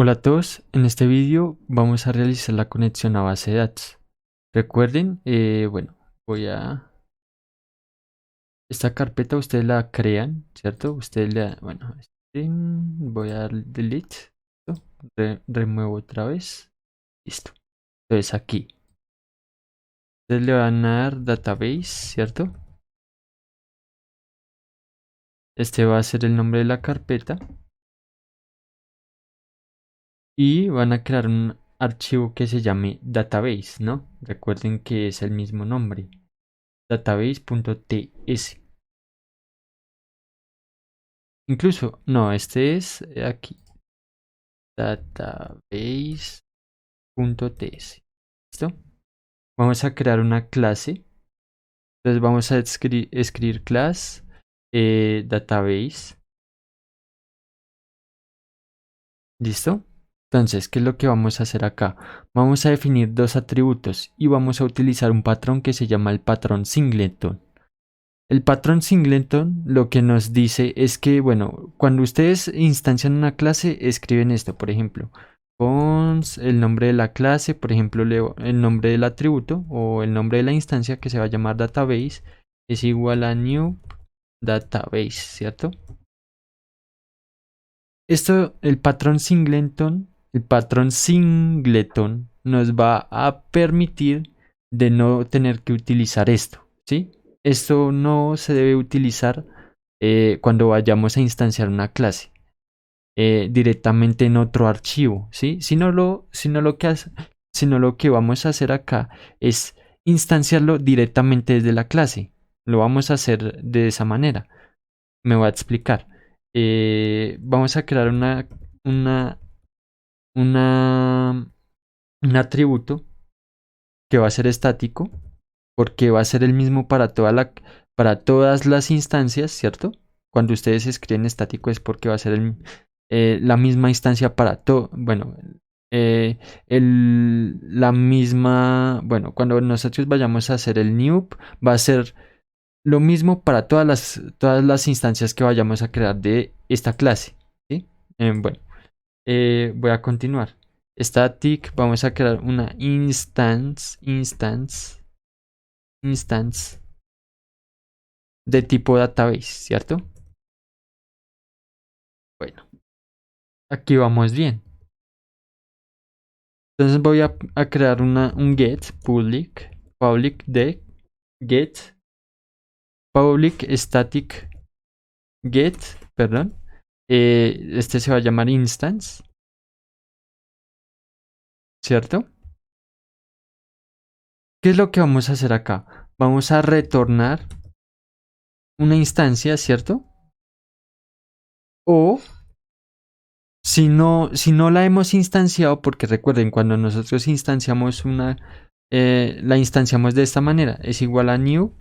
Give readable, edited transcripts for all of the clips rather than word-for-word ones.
Hola a todos, en este vídeo vamos a realizar la conexión a base de datos. Recuerden, voy a... Esta carpeta ustedes la crean, ¿cierto? Ustedes le voy a dar delete, ¿listo? Remuevo otra vez, listo. Entonces aquí, ustedes le van a dar database, ¿cierto? Este va a ser el nombre de la carpeta y van a crear un archivo que se llame database, ¿no? Recuerden que es el mismo nombre, database.ts. Incluso, no, este es aquí, database.ts. ¿Listo? Vamos a crear una clase. Entonces vamos a escribir class database. ¿Listo? Entonces, ¿qué es lo que vamos a hacer acá? Vamos a definir dos atributos y vamos a utilizar un patrón que se llama el patrón singleton. El patrón singleton lo que nos dice es que, bueno, cuando ustedes instancian una clase, escriben esto, por ejemplo, cons el nombre de la clase, por ejemplo, el nombre del atributo o el nombre de la instancia que se va a llamar database es igual a new database, ¿cierto? El patrón singleton nos va a permitir de no tener que utilizar esto, ¿sí? Esto no se debe utilizar cuando vayamos a instanciar una clase directamente en otro archivo, ¿sí? Sino lo que vamos a hacer acá es instanciarlo directamente desde la clase. Lo vamos a hacer de esa manera. Me voy a explicar. Vamos a crear una, una, un atributo que va a ser estático porque va a ser el mismo para todas las instancias, ¿cierto? Cuando ustedes escriben estático es porque va a ser la misma instancia para todo, bueno, eh, la misma, bueno, cuando nosotros vayamos a hacer el new, va a ser lo mismo para todas las instancias que vayamos a crear de esta clase, ¿sí? Voy a continuar. Static, vamos a crear una instance de tipo database, ¿cierto? Bueno, aquí vamos bien. Entonces voy a crear un get public de get public static get, perdón. Este se va a llamar instance, ¿cierto? ¿Qué es lo que vamos a hacer acá? Vamos a retornar una instancia, ¿cierto? O si no la hemos instanciado, porque recuerden, cuando nosotros instanciamos la instanciamos de esta manera, es igual a new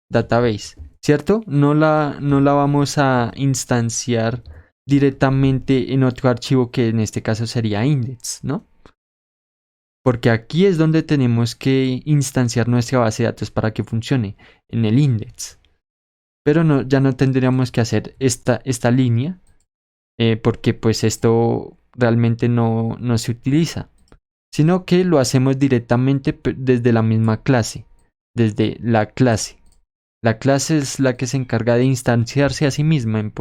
database, ¿cierto? No la vamos a instanciar directamente en otro archivo que en este caso sería index, ¿no? Porque aquí es donde tenemos que instanciar nuestra base de datos para que funcione, en el index. Pero no, ya no tendríamos que hacer esta línea, porque pues esto realmente no se utiliza, sino que lo hacemos directamente desde la misma clase, desde la clase. La clase es la que se encarga de instanciarse a sí misma, en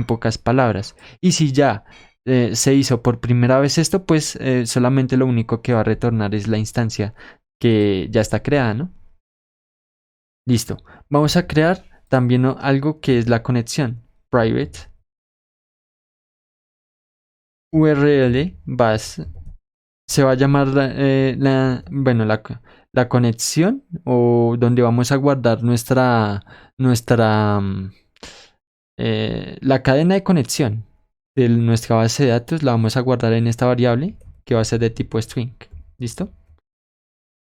pocas palabras. Y si ya se hizo por primera vez esto, pues solamente lo único que va a retornar es la instancia que ya está creada, ¿no? Listo. Vamos a crear también algo que es la conexión. Private URL bus se va a llamar la conexión o donde vamos a guardar la cadena de conexión de nuestra base de datos. La vamos a guardar en esta variable que va a ser de tipo string. ¿Listo?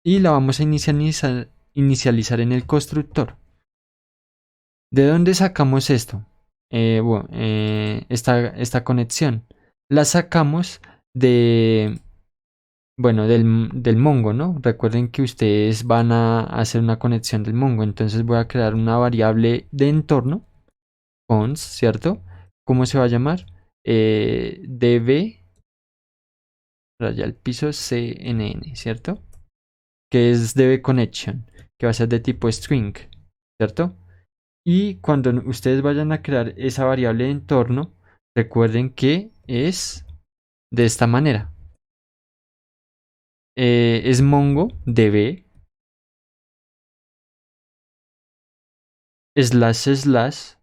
Y la vamos a inicializar en el constructor. ¿De dónde sacamos esto? Esta conexión la sacamos del Mongo, ¿no? Recuerden que ustedes van a hacer una conexión del Mongo, entonces voy a crear una variable de entorno, cons, ¿cierto? ¿Cómo se va a llamar? db raya al piso CNN, ¿cierto? Que es DB connection, que va a ser de tipo string, ¿cierto? Y cuando ustedes vayan a crear esa variable de entorno, recuerden que es de esta manera. Es mongo db //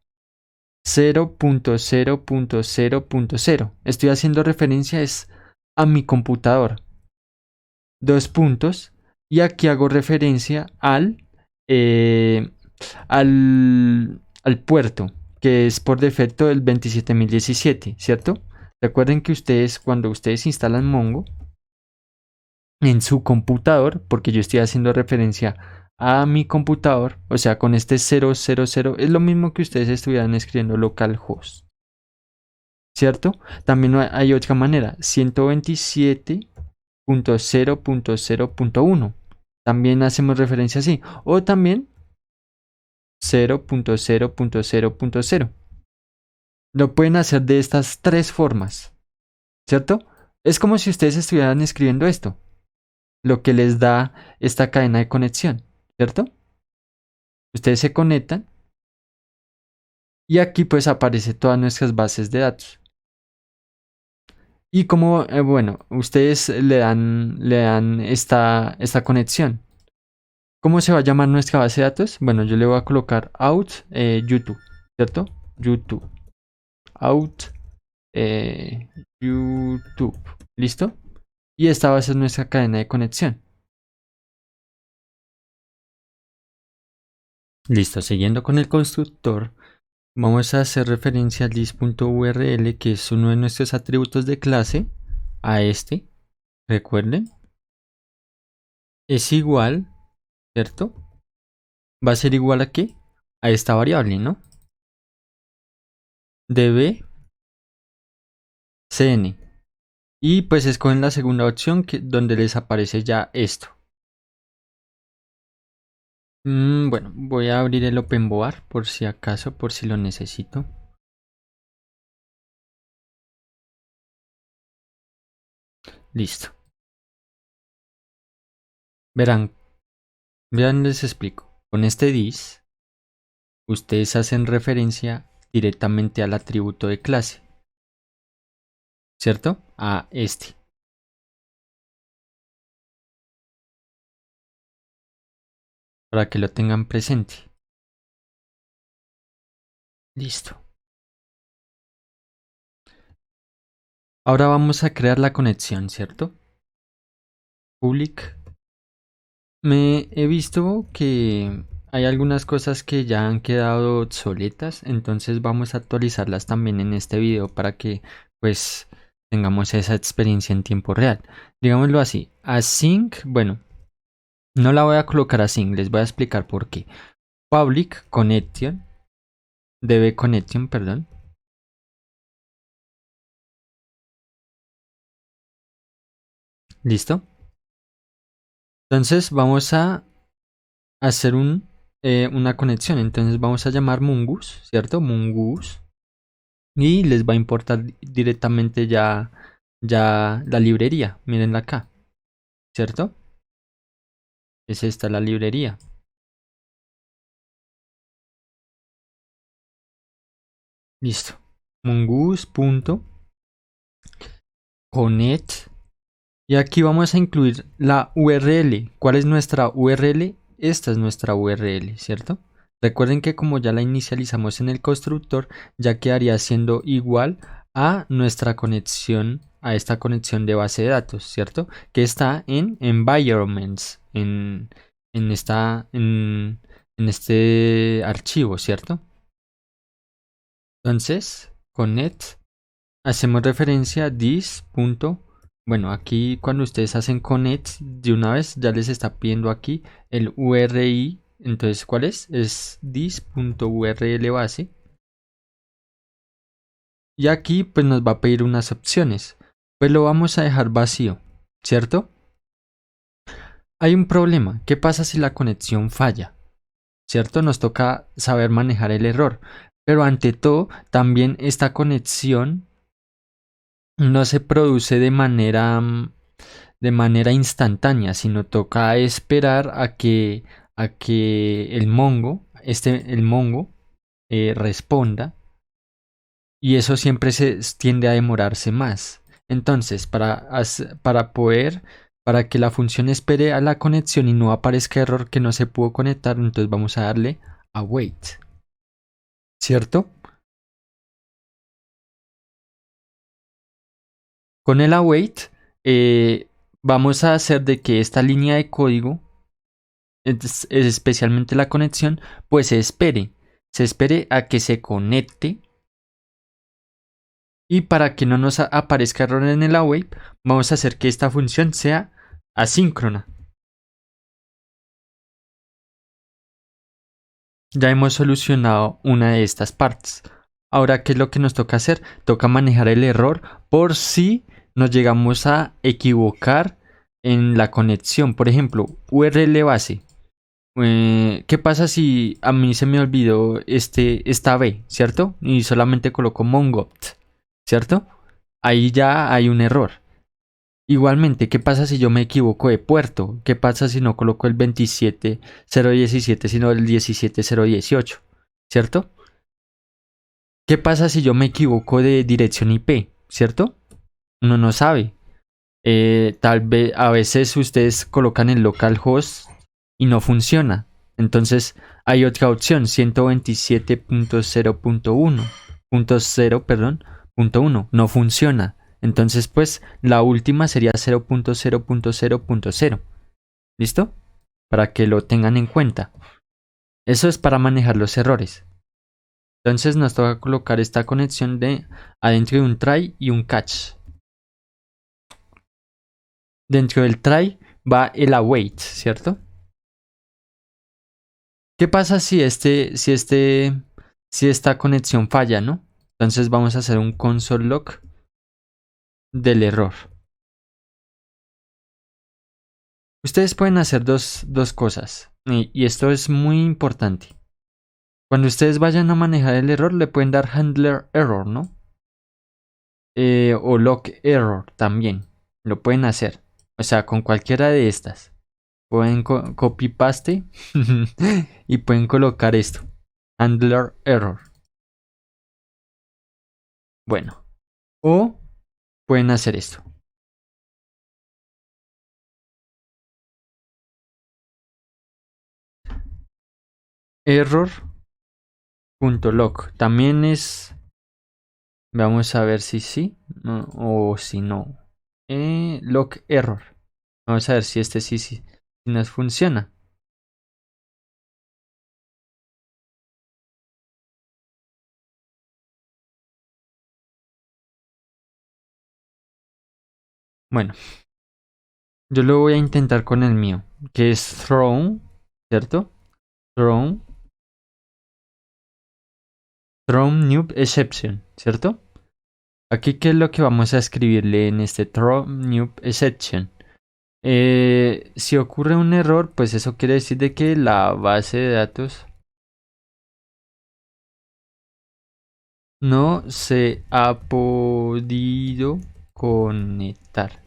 0.0.0.0. Estoy haciendo referencia es a mi computador. Dos puntos. Y aquí hago referencia al puerto, que es por defecto el 27017, ¿cierto? Recuerden que ustedes, cuando ustedes instalan Mongo en su computador, porque yo estoy haciendo referencia a mi computador, o sea, con este 000, es lo mismo que ustedes estuvieran escribiendo localhost, ¿cierto? También hay otra manera, 127.0.0.1. También hacemos referencia así. O también 0.0.0.0. Lo pueden hacer de estas tres formas, ¿cierto? Es como si ustedes estuvieran escribiendo esto, lo que les da esta cadena de conexión, ¿cierto? Ustedes se conectan y aquí pues aparece todas nuestras bases de datos. Y como, bueno, ustedes le dan esta conexión. ¿Cómo se va a llamar nuestra base de datos? Bueno, yo le voy a colocar out YouTube, ¿cierto? YouTube. Out YouTube. ¿Listo? Y esta va a ser nuestra cadena de conexión. Listo, siguiendo con el constructor, vamos a hacer referencia al list.url, que es uno de nuestros atributos de clase, a este. Recuerden, es igual, ¿cierto? Va a ser igual a qué? A esta variable, ¿no? db cn. Y pues escogen la segunda opción donde les aparece ya esto. Bueno, voy a abrir el OpenBoard por si acaso, por si lo necesito. Listo. Verán, les explico. Con este dis, ustedes hacen referencia directamente al atributo de clase, ¿cierto? A este. Para que lo tengan presente. Listo. Ahora vamos a crear la conexión, ¿cierto? Public. Me he visto que hay algunas cosas que ya han quedado obsoletas, entonces vamos a actualizarlas también en este video para que pues tengamos esa experiencia en tiempo real. Digámoslo así, async, bueno, no la voy a colocar async, les voy a explicar por qué. Public connection, db connection, perdón. ¿Listo? Entonces vamos a hacer una conexión, entonces vamos a llamar Mungus, ¿cierto? Mungus. Y les va a importar directamente ya la librería. Mírenla acá, ¿cierto? Es esta la librería. Listo. Mongoose.connect. Y aquí vamos a incluir la URL. ¿Cuál es nuestra URL? Esta es nuestra URL, ¿cierto? Recuerden que como ya la inicializamos en el constructor, ya quedaría siendo igual a nuestra conexión, a esta conexión de base de datos, ¿cierto? Que está en environments, en este archivo, ¿cierto? Entonces, connect, hacemos referencia a this. Bueno, aquí cuando ustedes hacen connect, de una vez ya les está pidiendo aquí el URI. Entonces, ¿cuál es? Es this.url base. Y aquí pues nos va a pedir unas opciones. Pues lo vamos a dejar vacío, ¿cierto? Hay un problema. ¿Qué pasa si la conexión falla? ¿Cierto? Nos toca saber manejar el error. Pero ante todo, también esta conexión no se produce de manera de manera instantánea, sino toca esperar a que el Mongo responda, y eso siempre tiende a demorarse más. Entonces, para que la función espere a la conexión y no aparezca error que no se pudo conectar, entonces vamos a darle await, ¿cierto? Con el await vamos a hacer de que esta línea de código, especialmente la conexión, pues se espere a que se conecte. Y para que no nos aparezca error en el await, vamos a hacer que esta función sea asíncrona. Ya hemos solucionado una de estas partes. Ahora, ¿qué es lo que nos toca hacer? Toca manejar el error por si nos llegamos a equivocar en la conexión. Por ejemplo, URL base. ¿Qué pasa si a mí se me olvidó esta B, ¿cierto? Y solamente coloco mongopt, ¿cierto? Ahí ya hay un error. Igualmente, ¿qué pasa si yo me equivoco de puerto? ¿Qué pasa si no coloco el 27017 sino el 17018? ¿Cierto? ¿Qué pasa si yo me equivoco de dirección IP? ¿Cierto? Uno no sabe. Tal vez a veces ustedes colocan el localhost y no funciona. Entonces hay otra opción, 127.0.1, punto 1, no funciona. Entonces pues la última sería 0.0.0.0. ¿Listo? Para que lo tengan en cuenta. Eso es para manejar los errores. Entonces nos toca colocar esta conexión de adentro de un try y un catch. Dentro del try va el await, ¿cierto? ¿Qué pasa si esta conexión falla, no? Entonces vamos a hacer un console log del error. Ustedes pueden hacer dos cosas, y esto es muy importante. Cuando ustedes vayan a manejar el error, le pueden dar handler error, ¿no? O log error también. Lo pueden hacer. O sea, con cualquiera de estas. Pueden copy paste y pueden colocar esto. Handler error. Bueno. O pueden hacer esto. Error.log. También es. Vamos a ver si sí o si no. Log error. Vamos a ver si si nos funciona. Bueno, yo lo voy a intentar con el mío, que es throw, ¿cierto? Throw new exception, ¿cierto? Aquí, ¿qué es lo que vamos a escribirle en este throw new exception? Si ocurre un error, pues eso quiere decir de que la base de datos no se ha podido conectar.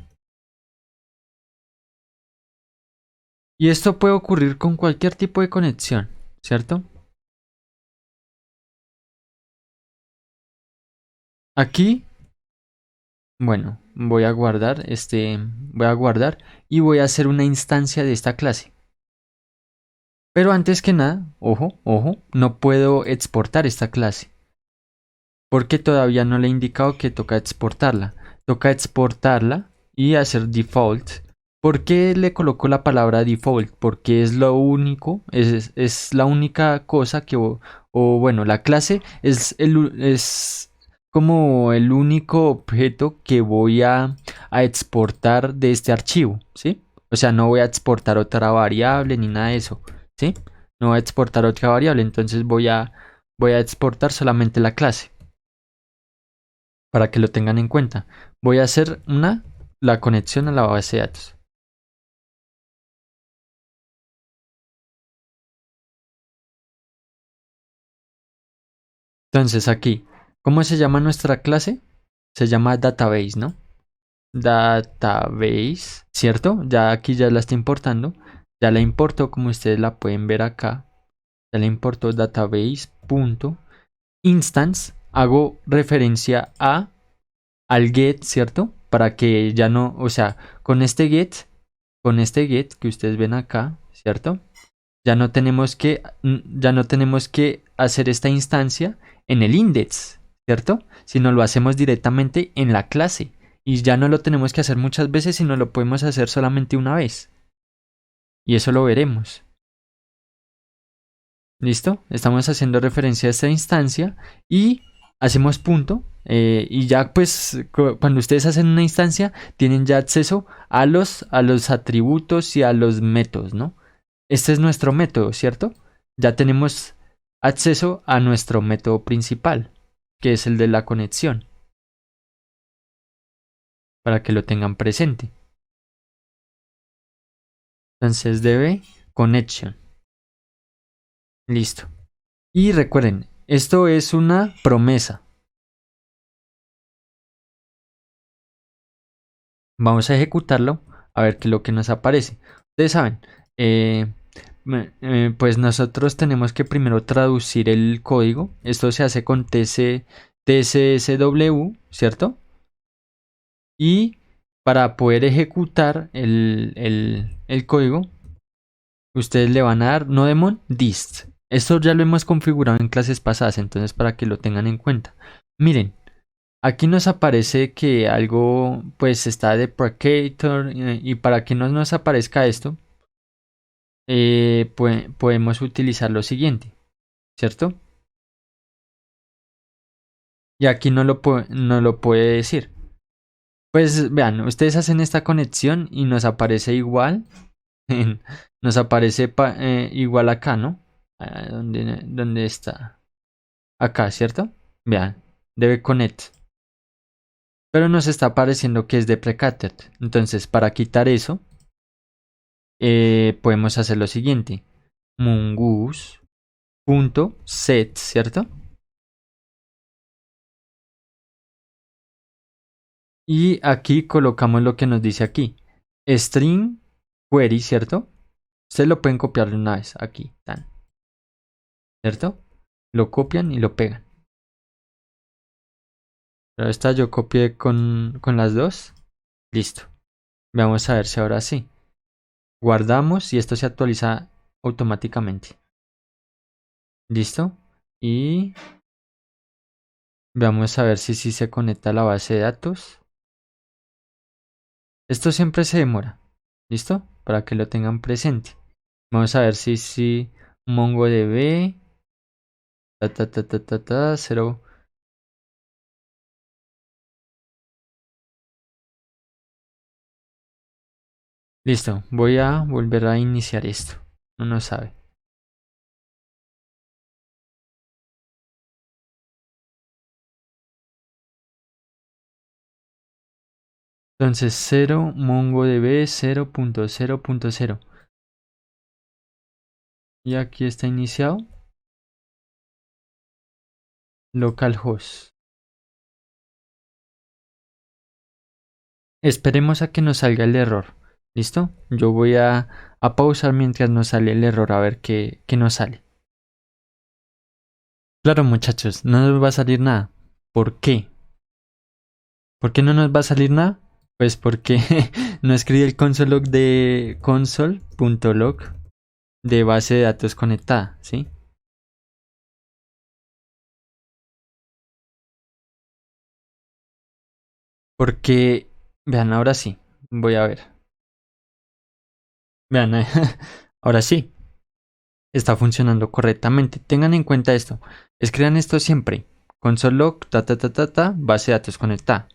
Y esto puede ocurrir con cualquier tipo de conexión, ¿cierto? Aquí, bueno, voy a guardar y voy a hacer una instancia de esta clase. Pero antes que nada, ojo, no puedo exportar esta clase, porque todavía no le he indicado que toca exportarla. Toca exportarla y hacer default. ¿Por qué le coloco la palabra default? Porque es lo único, es la única cosa que, o bueno, la clase es como el único objeto que voy a exportar de este archivo, ¿sí? O sea, no voy a exportar otra variable ni nada de eso, ¿sí? No voy a exportar otra variable, entonces voy a exportar solamente la clase para que lo tengan en cuenta. Voy a hacer la conexión a la base de datos. Entonces aquí, ¿cómo se llama nuestra clase? Se llama database, ¿no? database, ¿cierto? Ya aquí ya la está importando. Ya la importó, como ustedes la pueden ver acá. Ya la importó database.instance. Hago referencia al get, ¿cierto? Para que ya no, o sea, con este get que ustedes ven acá, ¿cierto? Ya no tenemos que hacer esta instancia en el index, ¿cierto? Sino lo hacemos directamente en la clase. Y ya no lo tenemos que hacer muchas veces, sino lo podemos hacer solamente una vez. Y eso lo veremos. ¿Listo? Estamos haciendo referencia a esta instancia y hacemos punto. Y ya pues cuando ustedes hacen una instancia, tienen ya acceso a los atributos y a los métodos, ¿no? Este es nuestro método, ¿cierto? Ya tenemos acceso a nuestro método principal, que es el de la conexión, para que lo tengan presente. Entonces debe connection. Listo. Y recuerden, esto es una promesa. Vamos a ejecutarlo a ver qué es lo que nos aparece. Ustedes saben, pues nosotros tenemos que primero traducir el código. Esto se hace con TSSW, ¿cierto? Y para poder ejecutar el código, ustedes le van a dar nodemon dist. Esto ya lo hemos configurado en clases pasadas, entonces para que lo tengan en cuenta. Miren, aquí nos aparece que algo pues está deprecator y para que no nos aparezca esto, podemos utilizar lo siguiente, ¿cierto? Y aquí no lo puede decir. Pues vean, ustedes hacen esta conexión y nos aparece igual. Nos aparece igual acá, ¿no? ¿Dónde está? Acá, ¿cierto? Vean, debe connect. Pero nos está apareciendo que es deprecated. Entonces, para quitar eso, podemos hacer lo siguiente. Mongoose.set, ¿cierto? Y aquí colocamos lo que nos dice aquí. String query, ¿cierto? Ustedes lo pueden copiar de una vez aquí, tan, ¿cierto? Lo copian y lo pegan. Pero esta yo copié con las dos. Listo. Vamos a ver si ahora sí. Guardamos y esto se actualiza automáticamente. Listo. Y vamos a ver si se conecta a la base de datos. Esto siempre se demora. ¿Listo? Para que lo tengan presente. Vamos a ver si MongoDB. Cero. Listo. Voy a volver a iniciar esto. No nos sabe. Entonces 0 MongoDB 0.0.0. Y aquí está iniciado. Localhost. Esperemos a que nos salga el error. ¿Listo? Yo voy a pausar mientras nos sale el error a ver qué nos sale. Claro, muchachos, no nos va a salir nada. ¿Por qué? ¿Por qué no nos va a salir nada? Pues porque no escribí el console log de console.log de base de datos conectada, ¿sí? Porque, vean, ahora sí, voy a ver. Vean, ahora sí, está funcionando correctamente. Tengan en cuenta esto. Escriban esto siempre. Console log, base de datos conectada.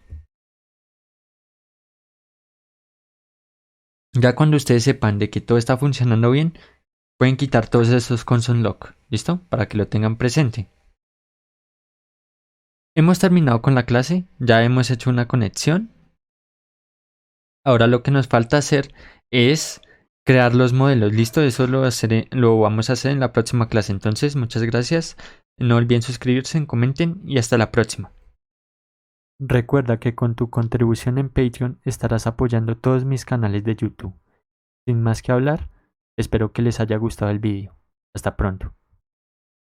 Ya cuando ustedes sepan de que todo está funcionando bien, pueden quitar todos esos console log. ¿Listo? Para que lo tengan presente. Hemos terminado con la clase. Ya hemos hecho una conexión. Ahora lo que nos falta hacer es crear los modelos. ¿Listo? Eso lo vamos a hacer en la próxima clase. Entonces, muchas gracias. No olviden suscribirse, comenten y hasta la próxima. Recuerda que con tu contribución en Patreon estarás apoyando todos mis canales de YouTube. Sin más que hablar, espero que les haya gustado el vídeo. Hasta pronto.